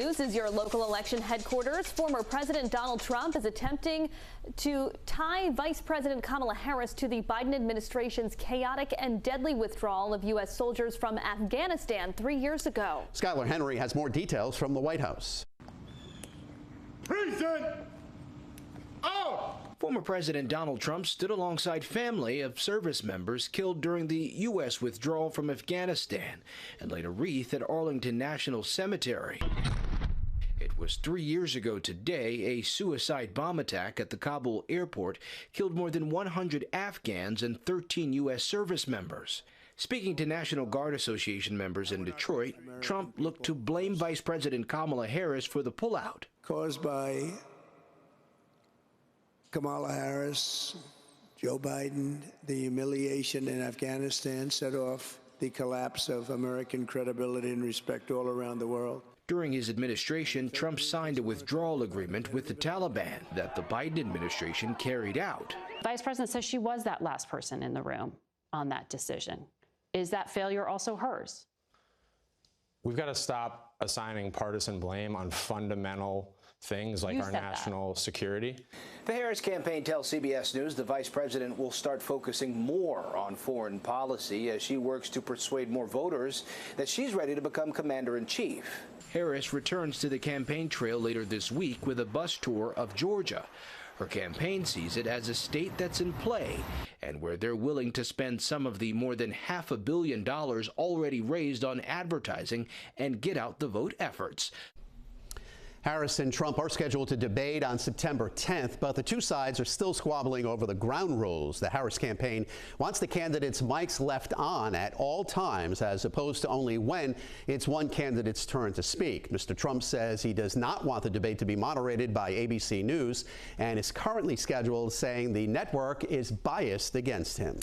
News is your local election headquarters. Former President Donald Trump is attempting to tie Vice President Kamala Harris to the Biden administration's chaotic and deadly withdrawal of U.S. soldiers from Afghanistan 3 years ago. Skylar Henry has more details from the White House. Present. Former President Donald Trump stood alongside family of service members killed during the U.S. withdrawal from Afghanistan and laid a wreath at Arlington National Cemetery. It was 3 years ago today, a suicide bomb attack at the Kabul airport killed more than 100 Afghans and 13 U.S. service members. Speaking to National Guard Association members in Detroit, Trump looked to blame Vice President Kamala Harris for the pullout. Caused by Kamala Harris, Joe Biden, the humiliation in Afghanistan set off the collapse of American credibility and respect all around the world. During his administration, Trump signed a withdrawal agreement with the Taliban that the Biden administration carried out. Vice President says she was that last person in the room on that decision. Is that failure also hers? We've got to stop assigning partisan blame on fundamental things like our national security. The Harris campaign tells CBS News the vice president will start focusing more on foreign policy as she works to persuade more voters that she's ready to become commander-in-chief. Harris returns to the campaign trail later this week with a bus tour of Georgia. Her campaign sees it as a state that's in play and where they're willing to spend some of the more than $500 million already raised on advertising and get out the vote efforts. Harris and Trump are scheduled to debate on September 10th, but the two sides are still squabbling over the ground rules. The Harris campaign wants the candidates' mics left on at all times, as opposed to only when it's one candidate's turn to speak. Mr. Trump says he does not want the debate to be moderated by ABC News and is currently scheduled, saying the network is biased against him.